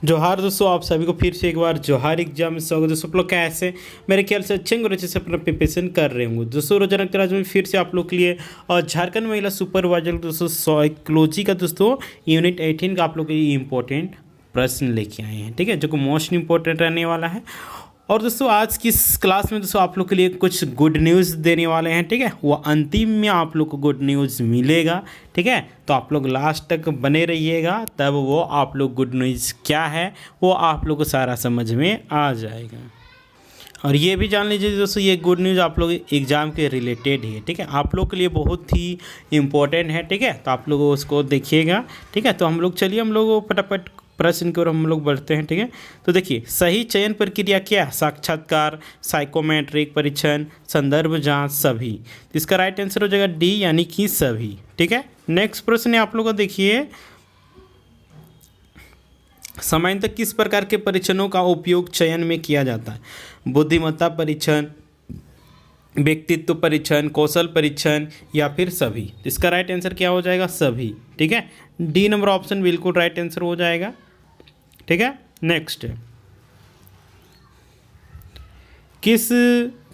जोहार दोस्तों, आप सभी को फिर से एक बार जोहार एग्जाम में स्वागत है। दोस्तों आप लोग कैसे, मेरे ख्याल से अच्छे और अच्छे से अपना प्रिपरेशन कर रहे होंगे। दोस्तों रोजाना क्लास में फिर से आप लोग के लिए और झारखंड महिला सुपरवाइजर दोस्तों साइकोलॉजी का दोस्तों यूनिट 18 का आप लोग के लिए इंपॉर्टेंट प्रश्न लेके आए हैं, ठीक है, जो कि मोस्ट इंपॉर्टेंट रहने वाला है। और दोस्तों आज की इस क्लास में दोस्तों आप लोग के लिए कुछ गुड न्यूज़ देने वाले हैं, ठीक है। वो अंतिम में आप लोग को गुड न्यूज़ मिलेगा, ठीक है। तो आप लोग लास्ट तक बने रहिएगा, तब वो आप लोग गुड न्यूज़ क्या है वो आप लोग को सारा समझ में आ जाएगा। और ये भी जान लीजिए दोस्तों, ये गुड न्यूज़ आप लोग एग्ज़ाम के रिलेटेड ही है, ठीक है, आप लोग के लिए बहुत ही इम्पोर्टेंट है, ठीक है। तो आप लोग उसको देखिएगा, ठीक है। तो हम लोग चलिए हम लोग फटाफट प्रश्न की ओर हम लोग बढ़ते हैं, ठीक है। तो देखिए, सही चयन प्रक्रिया क्या है? साक्षात्कार, साइकोमेट्रिक परीक्षण, संदर्भ जांच, सभी। तो इसका राइट आंसर हो जाएगा डी, यानी कि सभी, ठीक है। नेक्स्ट प्रश्न है आप लोगों को, देखिए, सामान्यतः किस प्रकार के परीक्षणों का उपयोग चयन में किया जाता है? बुद्धिमत्ता परीक्षण, व्यक्तित्व परीक्षण, कौशल परीक्षण, या फिर सभी। इसका राइट आंसर क्या हो जाएगा? सभी, ठीक है। डी नंबर ऑप्शन बिल्कुल राइट आंसर हो जाएगा, ठीक है। नेक्स्ट, किस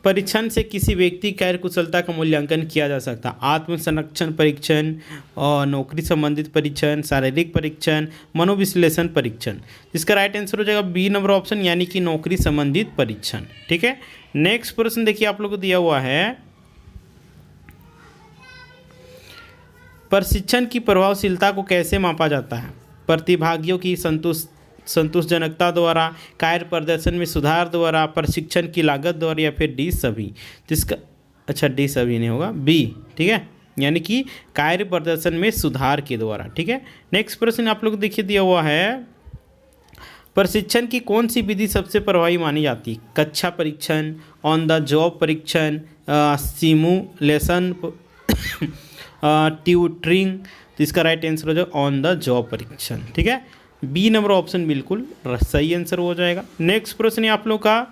परीक्षण से किसी व्यक्ति कार्य कुशलता का मूल्यांकन किया जा सकता है? आत्म संरक्षण परीक्षण, और नौकरी संबंधित परीक्षण, शारीरिक परीक्षण, मनोविश्लेषण परीक्षण। इसका राइट आंसर हो जाएगा बी नंबर ऑप्शन, यानी कि नौकरी संबंधित परीक्षण, ठीक है। नेक्स्ट प्रश्न देखिए आप लोग को दिया हुआ है, प्रशिक्षण की प्रभावशीलता को कैसे मापा जाता है? प्रतिभागियों की संतोषजनकता द्वारा, कार्य प्रदर्शन में सुधार द्वारा, प्रशिक्षण की लागत द्वारा, या फिर डी सभी। तो इसका अच्छा डी सभी नहीं होगा, बी, ठीक है, यानी कि कार्य प्रदर्शन में सुधार के द्वारा, ठीक है। नेक्स्ट प्रश्न आप लोग देखिए दिया हुआ है, प्रशिक्षण की कौन सी विधि सबसे प्रभावी मानी जाती है? कक्षा परीक्षण, ऑन द जॉब परीक्षण, सिमुलेशन, ट्यूटरिंग। तो इसका राइट आंसर हो जाएगा ऑन द जॉब परीक्षण, ठीक है। बी नंबर ऑप्शन बिल्कुल सही आंसर हो जाएगा। नेक्स्ट प्रश्न है आप लोग का,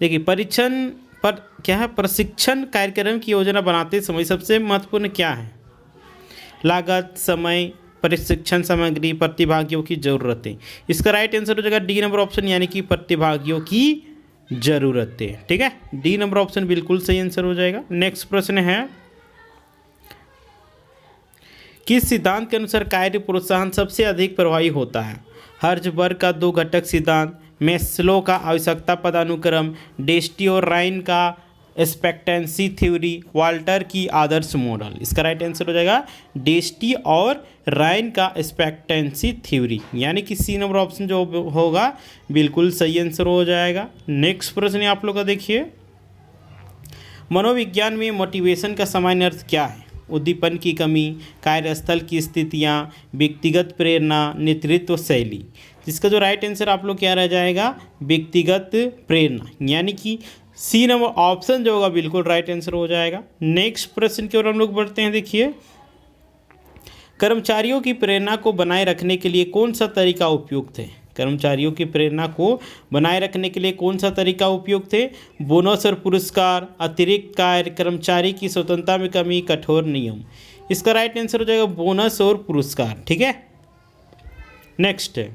देखिए, परीक्षण पर क्या है? प्रशिक्षण कार्यक्रम की योजना बनाते समय सबसे महत्वपूर्ण क्या है? लागत, समय, प्रशिक्षण सामग्री, प्रतिभागियों की ज़रूरतें। इसका राइट आंसर हो जाएगा डी नंबर ऑप्शन, यानी कि प्रतिभागियों की ज़रूरतें, ठीक है। डी नंबर ऑप्शन बिल्कुल सही आंसर हो जाएगा। नेक्स्ट प्रश्न है, किस सिद्धांत के अनुसार कार्य प्रोत्साहन सबसे अधिक प्रभावी होता है? हर्ज़बर्ग का दो घटक सिद्धांत, मेस्लो का आवश्यकता पदानुक्रम, डेस्टी और राइन का एक्सपेक्टेंसी थ्योरी, वाल्टर की आदर्श मॉडल। इसका राइट आंसर हो जाएगा डेस्टी और राइन का एक्सपेक्टेंसी थ्योरी, यानी कि सी नंबर ऑप्शन जो होगा बिल्कुल सही आंसर हो जाएगा। नेक्स्ट प्रश्न आप लोग का देखिए, मनोविज्ञान में मोटिवेशन का सामान्य अर्थ क्या है? उद्दीपन की कमी, कार्यस्थल की स्थितियाँ, व्यक्तिगत प्रेरणा, नेतृत्व शैली। जिसका जो राइट आंसर आप लोग क्या रह जाएगा? व्यक्तिगत प्रेरणा, यानी कि सी नंबर ऑप्शन जो होगा बिल्कुल राइट आंसर हो जाएगा। नेक्स्ट प्रश्न की ओर हम लोग बढ़ते हैं, देखिए, कर्मचारियों की प्रेरणा को बनाए रखने के लिए कौन सा तरीका उपयुक्त है? कर्मचारियों की प्रेरणा को बनाए रखने के लिए कौन सा तरीका उपयुक्त है? बोनस और पुरस्कार, अतिरिक्त कार्य, कर्मचारी की स्वतंत्रता में कमी, कठोर नियम। इसका राइट आंसर हो जाएगा बोनस और पुरस्कार, ठीक है। नेक्स्ट है,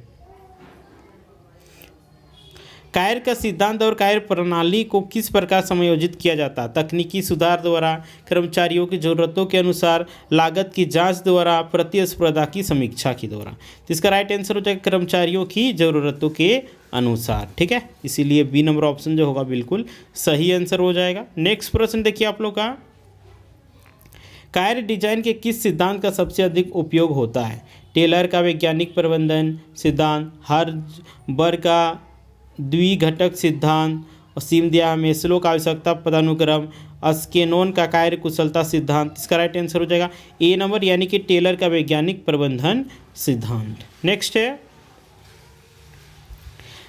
कार्य का सिद्धांत और कार्य प्रणाली को किस प्रकार समायोजित किया जाता है? तकनीकी सुधार द्वारा, कर्मचारियों की ज़रूरतों के अनुसार, लागत की जांच द्वारा, प्रतिस्पर्धा की समीक्षा के द्वारा। तो इसका राइट आंसर हो जाएगा कर्मचारियों की ज़रूरतों के अनुसार, ठीक है। इसीलिए बी नंबर ऑप्शन जो होगा बिल्कुल सही आंसर हो जाएगा। नेक्स्ट प्रश्न देखिए आप लोग का, कार्य डिजाइन के किस सिद्धांत का सबसे अधिक उपयोग होता है? टेलर का वैज्ञानिक प्रबंधन सिद्धांत, हर्ज़बर्ग का द्विघटक सिद्धांत, और सिमदिया मेस्लो का आवश्यकता पदानुक्रम, अस्केनोन का कार्य कुशलता सिद्धांत। इसका राइट आंसर हो जाएगा ए नंबर, यानी कि टेलर का वैज्ञानिक प्रबंधन सिद्धांत। नेक्स्ट है,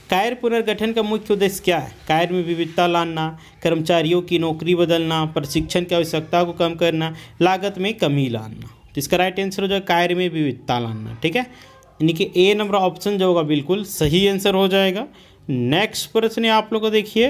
कार्य पुनर्गठन का मुख्य उद्देश्य क्या है? कार्य में विविधता लाना, कर्मचारियों की नौकरी बदलना, प्रशिक्षण की आवश्यकता को कम करना, लागत में कमी लाना। तो इसका राइट आंसर हो जाएगा कार्य में विविधता लाना, ठीक है, यानी कि ए नंबर ऑप्शन जो होगा बिल्कुल सही आंसर हो जाएगा। नेक्स्ट प्रश्न आप लोग को देखिए,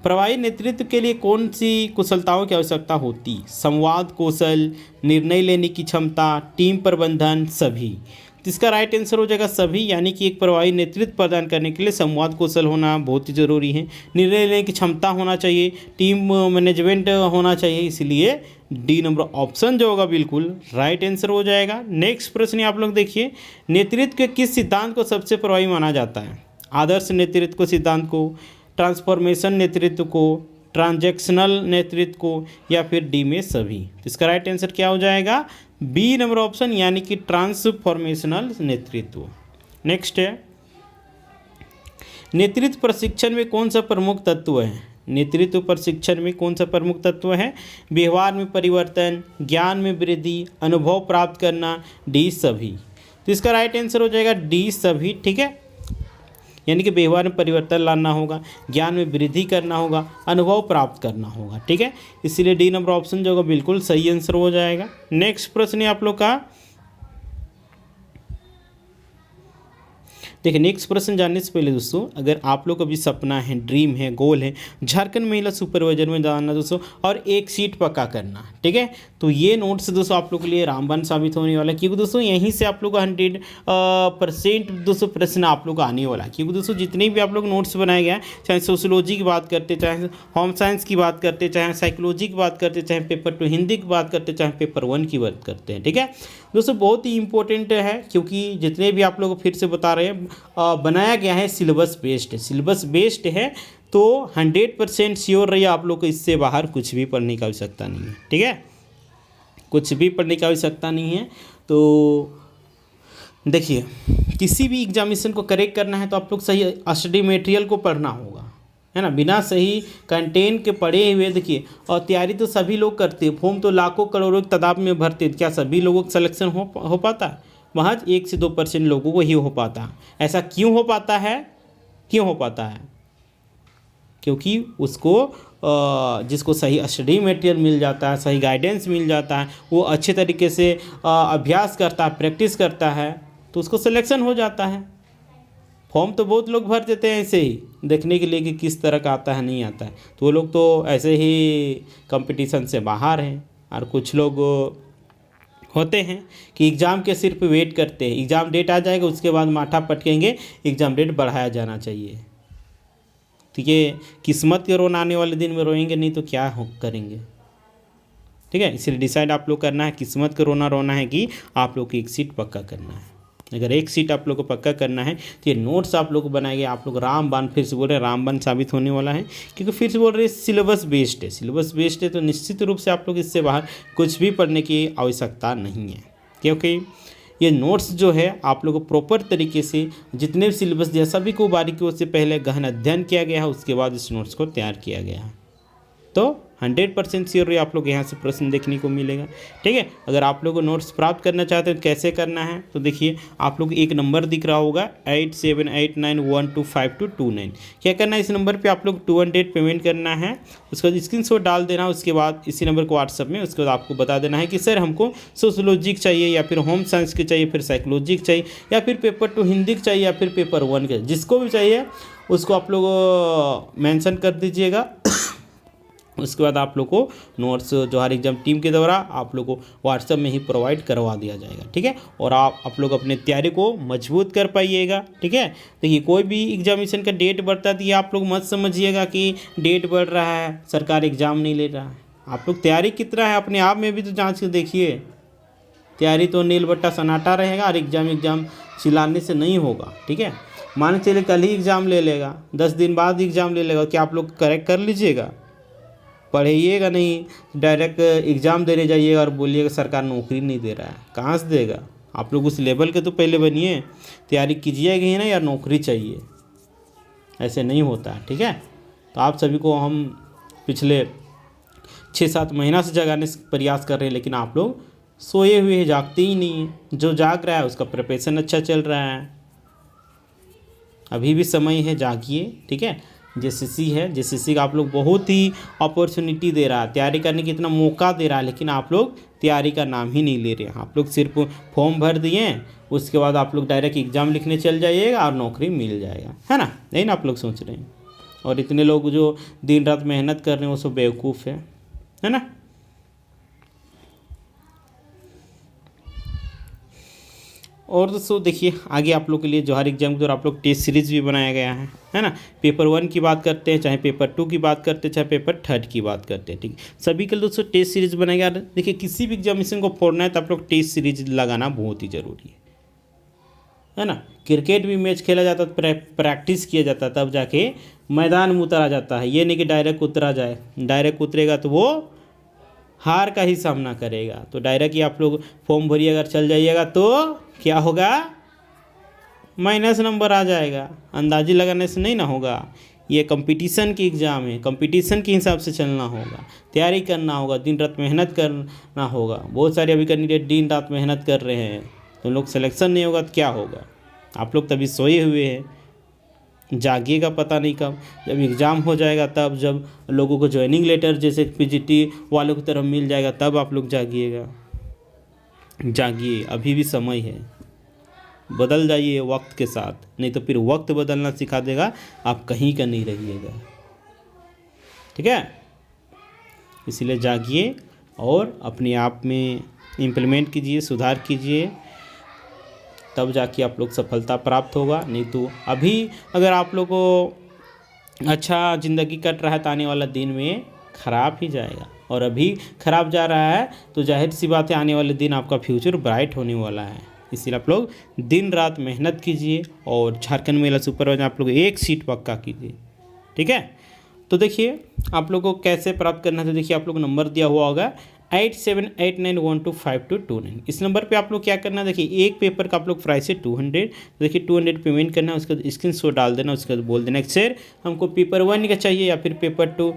प्रभावी नेतृत्व के लिए कौन सी कुशलताओं की आवश्यकता होती? संवाद कौशल, निर्णय लेने की क्षमता, टीम प्रबंधन, सभी। तो इसका राइट आंसर हो जाएगा सभी, यानी कि एक प्रभावी नेतृत्व प्रदान करने के लिए संवाद कौशल होना बहुत ही ज़रूरी है, निर्णय लेने की क्षमता होना चाहिए, टीम मैनेजमेंट होना चाहिए, इसलिए डी नंबर ऑप्शन जो होगा बिल्कुल राइट आंसर हो जाएगा। नेक्स्ट प्रश्न आप लोग देखिए, नेतृत्व के किस सिद्धांत को सबसे प्रभावी माना जाता है? आदर्श नेतृत्व को सिद्धांत को, ट्रांसफॉर्मेशन नेतृत्व को, ट्रांजैक्शनल नेतृत्व को, या फिर डी में सभी। तो इसका राइट आंसर क्या हो जाएगा? बी नंबर ऑप्शन, यानी कि ट्रांसफॉर्मेशनल नेतृत्व। नेक्स्ट है, नेतृत्व प्रशिक्षण में कौन सा प्रमुख तत्व है? नेतृत्व प्रशिक्षण में कौन सा प्रमुख तत्व है? व्यवहार में परिवर्तन, ज्ञान में वृद्धि, अनुभव प्राप्त करना, डी सभी। तो इसका राइट आंसर हो जाएगा डी सभी, ठीक है, यानी कि व्यवहार में परिवर्तन लाना होगा, ज्ञान में वृद्धि करना होगा, अनुभव प्राप्त करना होगा, ठीक है, इसीलिए डी नंबर ऑप्शन जो होगा बिल्कुल सही आंसर हो जाएगा। नेक्स्ट प्रश्न है आप लोग का, देखिए नेक्स्ट प्रश्न जानने से पहले दोस्तों, अगर आप लोग का भी सपना है, ड्रीम है, गोल है झारखंड महिला सुपरवाइजर में जाना दोस्तों और एक सीट पक्का करना, ठीक है, तो ये नोट्स दोस्तों आप लोग के लिए रामबाण साबित होने वाला है, क्योंकि दोस्तों यहीं से आप लोग का 100% दोस्तों प्रश्न आप लोग का आने वाला है। क्योंकि दोस्तों जितने भी आप लोग नोट्स बनाए गए हैं, चाहे सोशियोलॉजी की बात करते, चाहे होम साइंस की बात करते, चाहे साइकोलॉजी की बात करते, चाहे पेपर 2 हिंदी की बात करते, चाहे पेपर 1 की बात करते हैं, ठीक है दोस्तों, बहुत ही इंपॉर्टेंट है, क्योंकि जितने भी आप लोग फिर से बता रहे हैं बनाया गया है सिलेबस बेस्ड है, सिलेबस बेस्ड है, तो 100% श्योर रहिए आप लोग को इससे बाहर कुछ भी पढ़ने की आवश्यकता नहीं है, ठीक है, कुछ भी पढ़ने की आवश्यकता नहीं है। तो देखिए किसी भी एग्जामिनेशन को करेक्ट करना है तो आप लोग सही स्टडी मटेरियल को पढ़ना होगा, है ना, बिना सही कंटेंट के पढ़े हुए देखिए, और तैयारी तो सभी लोग करते हैं, फॉर्म तो लाखों करोड़ों की तादाद में भरते हैं, क्या सभी लोगों का सिलेक्शन हो पाता है? महज 1 से 2% लोगों को ही हो पाता है। ऐसा क्यों हो पाता है? क्यों हो पाता है? क्योंकि उसको जिसको सही स्टडी मटेरियल मिल जाता है, सही गाइडेंस मिल जाता है, वो अच्छे तरीके से अभ्यास करता है, प्रैक्टिस करता है, तो उसको सिलेक्शन हो जाता है। फॉर्म तो बहुत लोग भर देते हैं ऐसे ही देखने के लिए कि किस तरह का आता है नहीं आता है, तो वो लोग तो ऐसे ही कंपटीशन से बाहर हैं, और कुछ लोग होते हैं कि एग्ज़ाम के सिर्फ वेट करते हैं, एग्ज़ाम डेट आ जाएगा उसके बाद माथा पटकेंगे, एग्ज़ाम डेट बढ़ाया जाना चाहिए। तो ये किस्मत के रोना आने वाले दिन में रोएंगे नहीं तो क्या करेंगे, ठीक है, इसलिए डिसाइड आप लोग करना है, किस्मत का रोना है कि आप लोग को एक सीट पक्का करना है। अगर एक सीट आप लोग को पक्का करना है तो ये नोट्स आप लोग को बनाएंगे, आप लोग रामबाण, फिर से बोल रहे हैं रामबाण साबित होने वाला है, क्योंकि फिर से बोल रहे हैं सिलेबस बेस्ड है, सिलेबस बेस्ड है, तो निश्चित रूप से आप लोग इससे बाहर कुछ भी पढ़ने की आवश्यकता नहीं है, क्योंकि ये नोट्स जो है आप लोग को प्रॉपर तरीके से जितने भी सिलेबस दिया सभी को बारीकियों से पहले गहन अध्ययन किया गया है, उसके बाद इस नोट्स को तैयार किया गया है। तो 100% श्योर आप लोग यहाँ से प्रश्न देखने को मिलेगा, ठीक है। अगर आप लोग को नोट्स प्राप्त करना चाहते हैं तो कैसे करना है, तो देखिए आप लोग एक नंबर दिख रहा होगा 8789125229। क्या करना है, इस नंबर पे आप लोग 200 पेमेंट करना है, उसके बाद स्क्रीनशॉट डाल देना, उसके बाद इसी नंबर को व्हाट्सअप में, उसके बाद आपको बता देना है कि सर हमको सोशियोलॉजी चाहिए, या फिर होम साइंस की चाहिए, फिर साइकोलॉजी चाहिए, या फिर पेपर 2 हिंदी की चाहिए, या फिर पेपर 1 के, जिसको भी चाहिए उसको आप लोग मेंशन कर दीजिएगा। उसके बाद आप लोग को नोट्स जोहार एग्जाम टीम के द्वारा आप लोग को व्हाट्सएप में ही प्रोवाइड करवा दिया जाएगा, ठीक है। और आप लोग अपने तैयारी को मजबूत कर पाइएगा, ठीक है। देखिए कोई भी एग्जामिनेशन का डेट बढ़ता है तो ये आप लोग मत समझिएगा कि डेट बढ़ रहा है सरकार एग्ज़ाम नहीं ले रहा है। आप लोग तैयारी कितना है अपने आप में भी तो जाँच के देखिए, तैयारी तो नील बट्टा सन्नाटा रहेगा और एग्ज़ाम चिल्लाने से नहीं होगा, ठीक है। मान के चलिए कल ही एग्ज़ाम ले लेगा, 10 दिन बाद एग्ज़ाम ले लेगा, क्या आप लोग करेक्ट कर लीजिएगा? पढ़िएगा नहीं, डायरेक्ट एग्ज़ाम देने जाइएगा और बोलिएगा सरकार नौकरी नहीं दे रहा है, कहाँ से देगा? आप लोग उस लेवल के तो पहले बनिए, तैयारी कीजिएगा ही ना यार, नौकरी चाहिए, ऐसे नहीं होता है, ठीक है। तो आप सभी को हम पिछले 6-7 महीना से जगाने से प्रयास कर रहे हैं, लेकिन आप लोग सोए हुए हैं, जागते ही नहीं हैं। जो जाग रहा है उसका प्रिपरेशन अच्छा चल रहा है, अभी भी समय है, जागिए, ठीक है। जेसीसी है, जेसीसी का आप लोग बहुत ही अपॉर्चुनिटी दे रहा है, तैयारी करने की इतना मौका दे रहा है, लेकिन आप लोग तैयारी का नाम ही नहीं ले रहे हैं। आप लोग सिर्फ फॉर्म भर दिए, उसके बाद आप लोग डायरेक्ट एग्ज़ाम लिखने चल जाइएगा और नौकरी मिल जाएगा, है ना, नहीं ना आप लोग सोच रहे हैं। और इतने लोग जो दिन रात मेहनत कर रहे हैं वो सब बेवकूफ़ है ना। और दोस्तों देखिए आगे आप लोग के लिए जोहार एग्जाम के दौरान आप लोग टेस्ट सीरीज़ भी बनाया गया है ना। पेपर 1 की बात करते हैं, चाहे पेपर 2 की बात करते हैं, चाहे पेपर 3 की बात करते हैं, ठीक सभी के लिए दोस्तों टेस्ट सीरीज़ बनाया गया। देखिए किसी भी एग्जामिनेशन को फोड़ना है तो आप लोग टेस्ट सीरीज लगाना बहुत ही ज़रूरी है ना। क्रिकेट भी मैच खेला जाता है, प्रैक्टिस किया जाता है, तब जाके मैदान में उतरा जाता है। ये नहीं कि डायरेक्ट उतरा जाए, डायरेक्ट उतरेगा तो वो हार का ही सामना करेगा। तो डायरेक्ट ही आप लोग फॉर्म भरिए अगर चल जाइएगा तो क्या होगा, माइनस नंबर आ जाएगा। अंदाजी लगाने से नहीं ना होगा, ये कंपटीशन की एग्ज़ाम है, कंपटीशन के हिसाब से चलना होगा, तैयारी करना होगा, दिन रात मेहनत करना होगा। बहुत सारे अभी कैंडिडेट दिन रात मेहनत कर रहे हैं, तो लोग सिलेक्शन नहीं होगा तो क्या होगा। आप लोग तभी सोए हुए हैं, जागिएगा पता नहीं कब, जब एग्ज़ाम हो जाएगा तब, जब लोगों को ज्वाइनिंग लेटर जैसे पीजीटी वालों की तरफ मिल जाएगा तब आप लोग जागिएगा। जागिए, अभी भी समय है, बदल जाइए वक्त के साथ, नहीं तो फिर वक्त बदलना सिखा देगा, आप कहीं का नहीं रहिएगा, ठीक है। इसलिए जागिए और अपने आप में इम्प्लीमेंट कीजिए, सुधार कीजिए, तब जाके आप लोग सफलता प्राप्त होगा। नहीं तो अभी अगर आप लोग को अच्छा ज़िंदगी कट रहा है तो आने वाला दिन में ख़राब ही जाएगा, और अभी ख़राब जा रहा है तो जाहिर सी बात है आने वाले दिन आपका फ्यूचर ब्राइट होने वाला है। इसलिए आप लोग दिन रात मेहनत कीजिए और झारखंड महिला सुपरवाइजर आप लोग 1 सीट पक्का कीजिए, ठीक है। तो देखिए आप लोग को कैसे प्राप्त करना है, तो देखिए आप लोग को नंबर दिया हुआ होगा 8789125229। इस नंबर पे आप लोग क्या करना है, देखिए एक पेपर का आप लोग प्राइस है 200, तो देखिए 200 पेमेंट करना है, उसके बाद स्क्रीनशॉट डाल देना, उसके बाद बोल देना सर हमको पेपर 1 का चाहिए या फिर पेपर 2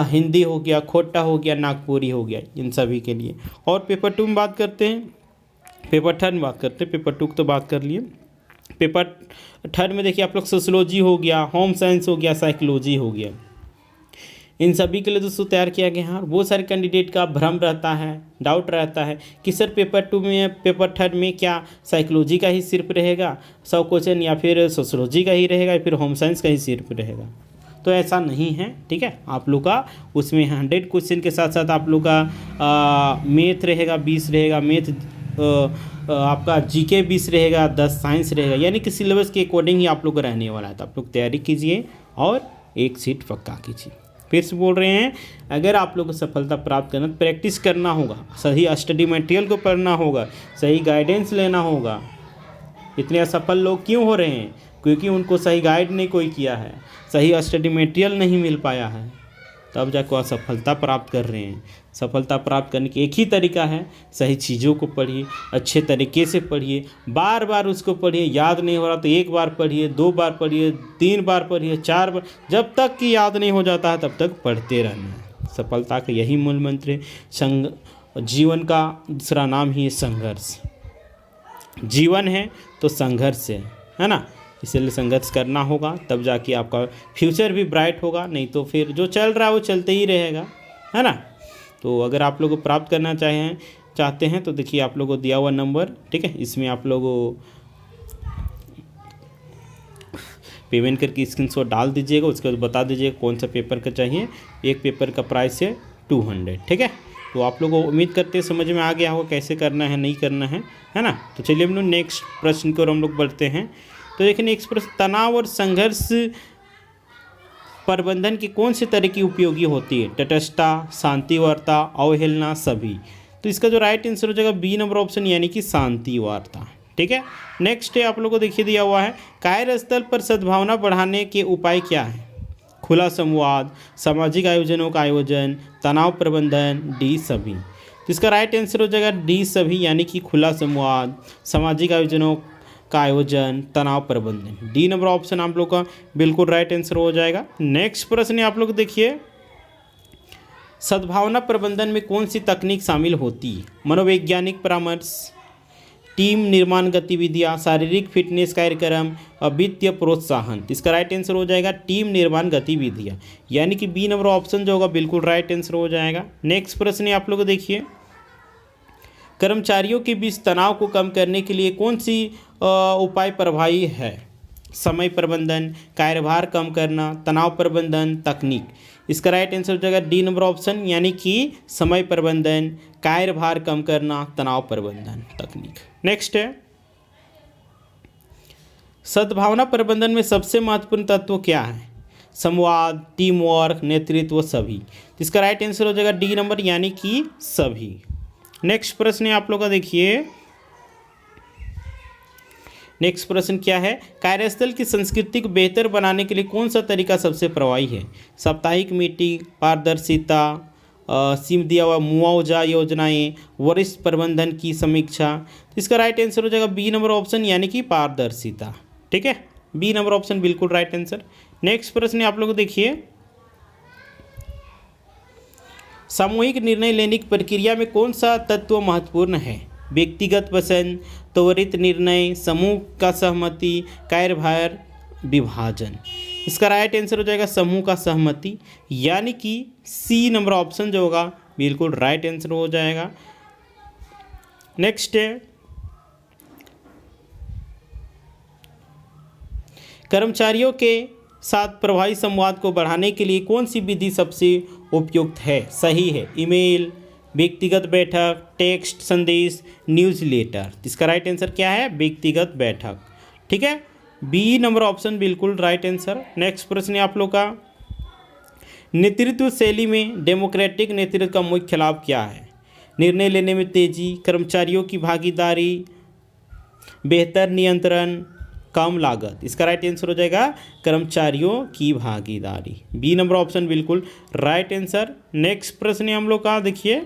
हिंदी हो गया, खोटा हो गया, नागपुरी हो गया, इन सभी के लिए। और पेपर 2 में बात करते हैं, पेपर 3 में बात करते हैं, पेपर 2 की तो बात कर लिए। पेपर 3 में देखिए आप लोग सोशलॉजी हो गया, होम साइंस हो गया, साइकोलॉजी हो गया, इन सभी के लिए दोस्तों तैयार किया गया है। बहुत सारे कैंडिडेट का भ्रम रहता है, डाउट रहता है कि सर पेपर 2 में, पेपर 3 में क्या साइकोलॉजी का ही सिर्फ रहेगा 100 क्वेश्चन, या फिर सोशलॉजी का ही रहेगा, या फिर होम साइंस का ही सिर्फ रहेगा। तो ऐसा नहीं है, ठीक है। आप लोग का उसमें 100 क्वेश्चन के साथ साथ आप लोग का मैथ रहेगा, 20 रहेगा मैथ, आपका जीके 20 रहेगा, 10 साइंस रहेगा, यानी कि सिलेबस के अकॉर्डिंग ही आप लोग को रहने वाला है। तो आप लोग तैयारी कीजिए और 1 सीट पक्का कीजिए। फिर से बोल रहे हैं, अगर आप लोग को सफलता प्राप्त करना तो प्रैक्टिस करना होगा, सही स्टडी मटेरियल को पढ़ना होगा, सही गाइडेंस लेना होगा। इतने असफल लोग क्यों हो रहे हैं, क्योंकि उनको सही गाइड नहीं कोई किया है, सही स्टडी मटेरियल नहीं मिल पाया है, तब जाकर असफलता प्राप्त कर रहे हैं। सफलता प्राप्त करने की एक ही तरीका है, सही चीज़ों को पढ़िए, अच्छे तरीके से पढ़िए, बार बार उसको पढ़िए। याद नहीं हो रहा तो 1 बार पढ़िए, 2 बार पढ़िए, 3 बार पढ़िए, 4 बार, जब तक कि याद नहीं हो जाता है तब तक पढ़ते रहना है। सफलता का यही मूल मंत्र है। जीवन का दूसरा नाम ही है संघर्ष। जीवन है तो संघर्ष है ना। इसलिए संघर्ष करना होगा, तब जाके आपका फ्यूचर भी ब्राइट होगा, नहीं तो फिर जो चल रहा है वो चलते ही रहेगा, है ना। तो अगर आप लोग को प्राप्त करना चाहते हैं तो देखिए आप लोगों को दिया हुआ नंबर, ठीक है, इसमें आप लोग पेमेंट करके स्क्रीनशॉट डाल दीजिएगा, उसके बाद बता दीजिएगा कौन सा पेपर का चाहिए। एक पेपर का प्राइस है 200, ठीक है। तो आप लोगों को उम्मीद करते हैं समझ में आ गया होगा कैसे करना है, नहीं करना है ना। तो चलिए हम लोग नेक्स्ट प्रश्न की ओर हम लोग बढ़ते हैं। तो देखिए नेक्स्ट प्रश्न, तनाव और संघर्ष प्रबंधन की कौन सी तरीके उपयोगी होती है, तटस्थता, शांति वार्ता, अवहेलना, सभी। तो इसका जो राइट आंसर हो जाएगा बी नंबर ऑप्शन, यानी कि शांति वार्ता, ठीक है। नेक्स्ट है आप लोगों को देखिए दिया हुआ है, कार्यस्थल पर सद्भावना बढ़ाने के उपाय क्या है, खुला संवाद, सामाजिक आयोजनों का आयोजन, तनाव प्रबंधन, डी सभी। तो इसका राइट आंसर हो जाएगा डी सभी, यानी कि खुला संवाद, सामाजिक आयोजनों का आयोजन, तनाव प्रबंधन। डी नंबर ऑप्शन आप लोग का बिल्कुल राइट आंसर हो जाएगा। नेक्स्ट प्रश्न आप लोग देखिए, सद्भावना प्रबंधन में कौन सी तकनीक शामिल होती है, मनोवैज्ञानिक परामर्श, टीम निर्माण गतिविधियाँ, शारीरिक फिटनेस कार्यक्रम, वित्तीय प्रोत्साहन। इसका राइट आंसर हो जाएगा टीम निर्माण गतिविधियाँ, यानी कि बी नंबर ऑप्शन जो होगा बिल्कुल राइट आंसर हो जाएगा। नेक्स्ट प्रश्न आप लोग देखिए, कर्मचारियों के बीच तनाव को कम करने के लिए कौन सी उपाय प्रभावी है, समय प्रबंधन, कार्यभार कम करना, तनाव प्रबंधन, तकनीक। इसका राइट आंसर हो जाएगा डी नंबर ऑप्शन, यानी कि समय प्रबंधन, कार्यभार कम करना, तनाव प्रबंधन, तकनीक। नेक्स्ट है, सद्भावना प्रबंधन में सबसे महत्वपूर्ण तत्व क्या है? संवाद, टीम वर्क, नेतृत्व, सभी। इसका राइट आंसर हो जाएगा डी नंबर, यानी कि सभी। नेक्स्ट प्रश्न है आप लोग का, देखिए नेक्स्ट प्रश्न क्या है? कार्यस्थल की संस्कृति को बेहतर बनाने के लिए कौन सा तरीका सबसे प्रभावी है? साप्ताहिक मीटिंग, पारदर्शिता, दिया हुआ मुआवजा योजनाएं, वरिष्ठ प्रबंधन की समीक्षा। इसका राइट आंसर हो जाएगा बी नंबर ऑप्शन, यानी कि पारदर्शिता। ठीक है, बी नंबर ऑप्शन बिल्कुल राइट आंसर। नेक्स्ट प्रश्न आप लोग देखिए, सामूहिक निर्णय लेने की प्रक्रिया में कौन सा तत्व महत्वपूर्ण है? व्यक्तिगत पसंद, त्वरित निर्णय, समूह का सहमति, कार्यभार विभाजन। इसका राइट आंसर हो जाएगा समूह का सहमति, यानी कि सी नंबर ऑप्शन जो होगा बिल्कुल राइट आंसर हो जाएगा। नेक्स्ट है, कर्मचारियों के साथ प्रभावी संवाद को बढ़ाने के लिए कौन सी विधि सबसे उपयुक्त है? सही है, ईमेल, व्यक्तिगत बैठक, टेक्स्ट संदेश, न्यूज़लेटर। इसका राइट आंसर क्या है? व्यक्तिगत बैठक। ठीक है, बी नंबर ऑप्शन बिल्कुल राइट आंसर। नेक्स्ट प्रश्न है आप लोग का, नेतृत्व शैली में डेमोक्रेटिक नेतृत्व का मुख्य लाभ क्या है? निर्णय लेने में तेजी, कर्मचारियों की भागीदारी, बेहतर नियंत्रण, कम लागत। इसका राइट आंसर हो जाएगा कर्मचारियों की भागीदारी। बी नंबर ऑप्शन बिल्कुल राइट आंसर। नेक्स्ट प्रश्न है हम लोग का, देखिए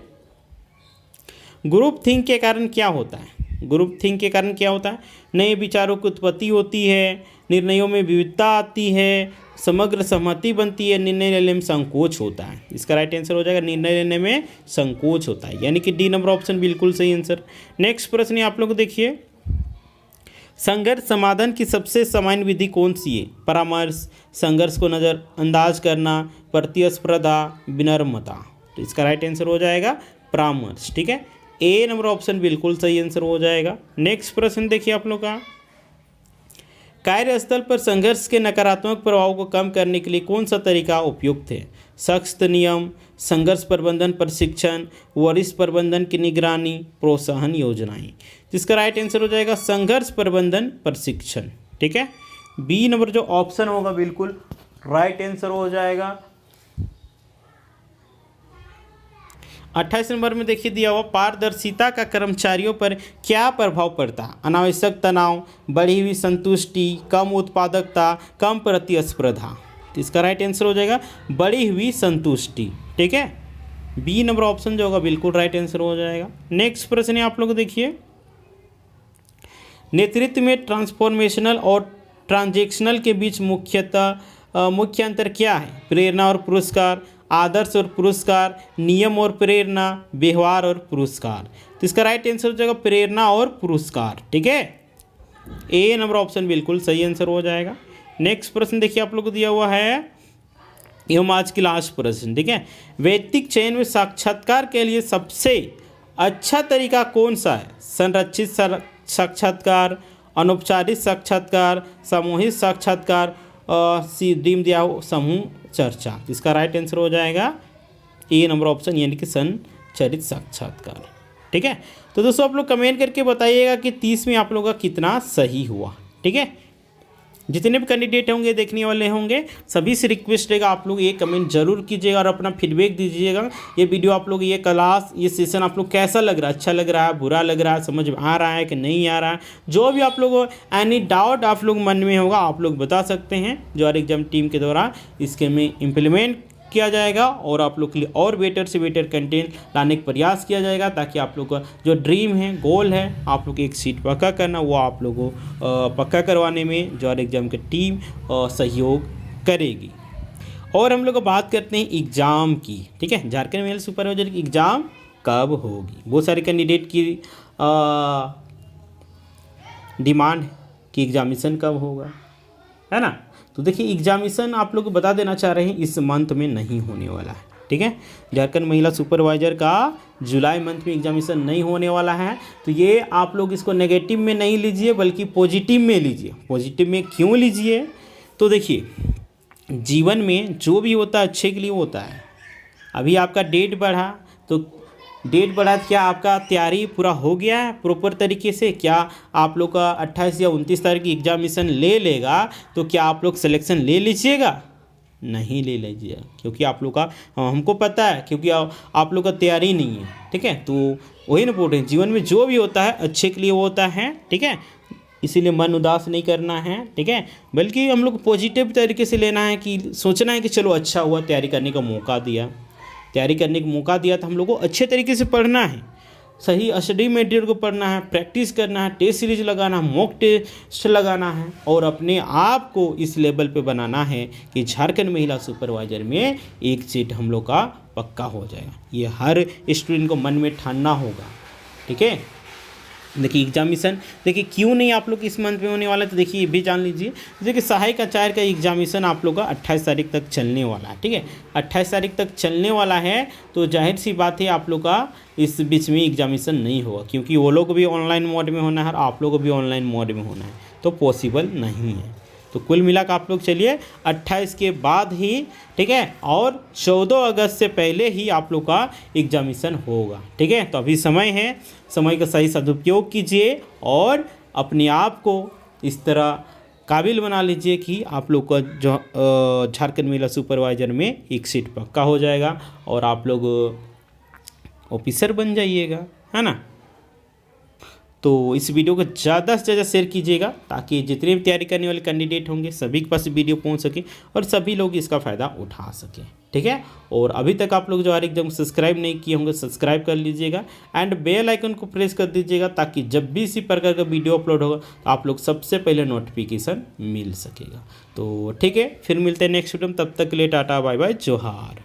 ग्रुप थिंक के कारण क्या होता है? ग्रुप थिंक के कारण क्या होता है? नए विचारों की उत्पत्ति होती है, निर्णयों में विविधता आती है, समग्र सहमति बनती है, निर्णय लेने में संकोच होता है। इसका राइट आंसर हो जाएगा निर्णय लेने में संकोच होता है, यानी कि डी नंबर ऑप्शन बिल्कुल सही आंसर। नेक्स्ट प्रश्न है आप लोग देखिए, संघर्ष समाधान की सबसे सामान्य विधि कौन सी है? परामर्श, संघर्ष को नज़रअंदाज करना, प्रतिस्पर्धा, विनम्रता। तो इसका राइट आंसर हो जाएगा परामर्श। ठीक है, ए नंबर ऑप्शन बिल्कुल सही आंसर हो जाएगा। नेक्स्ट प्रश्न देखिए आप लोग का, कार्यस्थल पर संघर्ष के नकारात्मक प्रभाव को कम करने के लिए कौन सा तरीका उपयुक्त है? सख्त नियम, संघर्ष प्रबंधन प्रशिक्षण, वरिष्ठ प्रबंधन की निगरानी, प्रोत्साहन योजनाएं। जिसका राइट आंसर हो जाएगा संघर्ष प्रबंधन प्रशिक्षण। ठीक है, बी नंबर जो ऑप्शन होगा बिल्कुल राइट आंसर हो जाएगा। 28 नंबर में देखिए दिया हुआ, पारदर्शिता का कर्मचारियों पर क्या प्रभाव पड़ता है? अनावश्यक तनाव, बढ़ी हुई संतुष्टि, कम उत्पादकता, कम प्रतिस्पर्धा। तो इसका राइट आंसर हो जाएगा बढ़ी हुई संतुष्टि। ठीक है, बी नंबर ऑप्शन जो होगा बिल्कुल राइट आंसर हो जाएगा। नेक्स्ट प्रश्न है आप लोग देखिए, नेतृत्व में ट्रांसफॉर्मेशनल और ट्रांजेक्शनल के बीच मुख्य अंतर क्या है? प्रेरणा और पुरस्कार, आदर्श और पुरस्कार, नियम और प्रेरणा, व्यवहार और पुरस्कार। तो इसका राइट आंसर हो जाएगा प्रेरणा और पुरस्कार। ठीक है, ए नंबर ऑप्शन बिल्कुल सही आंसर हो जाएगा। नेक्स्ट प्रश्न देखिए आप लोग को दिया हुआ है, एवं आज की लास्ट प्रश्न। ठीक है, वैयक्तिक चयन में साक्षात्कार के लिए सबसे अच्छा तरीका कौन सा है? संरक्षित साक्षात्कार, अनौपचारिक साक्षात्कार, सामूहिक साक्षात्कार, ड्रीम दिया हो समूह चर्चा। इसका राइट आंसर हो जाएगा ए नंबर ऑप्शन, यानी कि संचारित साक्षात्कार। ठीक है, तो दोस्तों आप लोग कमेंट करके बताइएगा कि 30 में आप लोगों का कितना सही हुआ। ठीक है, जितने भी कैंडिडेट होंगे देखने वाले होंगे सभी से रिक्वेस्ट रहेगा आप लोग ये कमेंट जरूर कीजिएगा और अपना फीडबैक दीजिएगा। ये वीडियो आप लोग, ये क्लास, ये सेशन आप लोग कैसा लग रहा है? अच्छा लग रहा है, बुरा लग रहा है, समझ में आ रहा है कि नहीं आ रहा है? जो भी आप लोग एनी डाउट आप लोग मन में होगा आप लोग बता सकते हैं, जो हर एग्जाम टीम के द्वारा इसके में इम्प्लीमेंट किया जाएगा और आप लोग के लिए और बेटर से बेटर कंटेंट लाने का प्रयास किया जाएगा, ताकि आप लोग का जो ड्रीम है, गोल है, आप लोग एक सीट पक्का करना, वो आप लोगों को पक्का करवाने में जो हर एग्जाम की टीम सहयोग करेगी। और हम लोग बात करते हैं एग्ज़ाम की। ठीक है, झारखंड मेल सुपरवाइजर की एग्ज़ाम कब होगी? बहुत सारे कैंडिडेट की डिमांड कि एग्जामिनेशन कब होगा, है ना? तो देखिए एग्जामिनेशन आप लोग को बता देना चाह रहे हैं इस मंथ में नहीं होने वाला है। ठीक है। झारखंड महिला सुपरवाइजर का जुलाई मंथ में एग्जामिनेशन नहीं होने वाला है, तो ये आप लोग इसको नेगेटिव में नहीं लीजिए बल्कि पॉजिटिव में लीजिए। पॉजिटिव में क्यों लीजिए, तो देखिए जीवन में जो भी होता है अच्छे के लिए होता है। अभी आपका डेट बढ़ा तो क्या आपका तैयारी पूरा हो गया है प्रॉपर तरीके से? क्या आप लोग का 28 या 29 तारीख की एग्जामिनेशन ले लेगा तो क्या आप लोग सिलेक्शन ले लीजिएगा? नहीं ले लीजिएगा, क्योंकि आप लोग का हमको पता है, क्योंकि आप लोग का तैयारी नहीं है, ठीक है। तो वही ना बोल रहे हैं, जीवन में जो भी होता है अच्छे के लिए होता है, ठीक है। इसीलिए मन उदास नहीं करना है, ठीक है, बल्कि हम लोग पॉजिटिव तरीके से लेना है कि सोचना है कि चलो अच्छा हुआ तैयारी करने का मौका दिया, तो हम लोग को अच्छे तरीके से पढ़ना है, सही स्टडी मटेरियल को पढ़ना है, प्रैक्टिस करना है, टेस्ट सीरीज लगाना है, मॉक टेस्ट लगाना है और अपने आप को इस लेवल पे बनाना है कि झारखंड महिला सुपरवाइजर में एक सीट हम लोग का पक्का हो जाएगा। ये हर स्टूडेंट को मन में ठानना होगा, ठीक है। देखिए एग्जामिनेशन देखिए क्यों नहीं आप लोग इस मंथ में होने वाला है, तो देखिए ये भी जान लीजिए। जैसे कि सहायक आचार्य का एग्जामिनेशन आप लोग का 28 तारीख तक चलने वाला है, ठीक है। 28 तारीख तक चलने वाला है, तो जाहिर सी बात है आप लोग का इस बीच में एग्जामिनेशन नहीं होगा, क्योंकि वो लोग भी ऑनलाइन मोड में होना है और आप लोग को भी ऑनलाइन मोड में होना है, तो पॉसिबल नहीं है। तो कुल मिला कर आप लोग चलिए 28 के बाद ही, ठीक है, और 14 अगस्त से पहले ही आप लोग का एग्जामिनेशन होगा, ठीक है। तो अभी समय है, समय का सही सदुपयोग कीजिए और अपने आप को इस तरह काबिल बना लीजिए कि आप लोग का जो झारखंड महिला सुपरवाइजर में एक सीट पक्का हो जाएगा और आप लोग ऑफिसर बन जाइएगा, है ना। तो इस वीडियो को ज़्यादा से ज़्यादा शेयर कीजिएगा ताकि जितने भी तैयारी करने वाले कैंडिडेट होंगे सभी के पास वीडियो पहुंच सके और सभी लोग इसका फ़ायदा उठा सकें, ठीक है। और अभी तक आप लोग जो हर एकदम सब्सक्राइब नहीं किए होंगे सब्सक्राइब कर लीजिएगा एंड बेल आइकन को प्रेस कर दीजिएगा ताकि जब भी इसी प्रकार का वीडियो अपलोड होगा तो आप लोग सबसे पहले नोटिफिकेशन मिल सकेगा। तो ठीक है, फिर मिलते हैं नेक्स्ट वीडियो में, तब तक के लिए टाटा बाय बाय जोहार।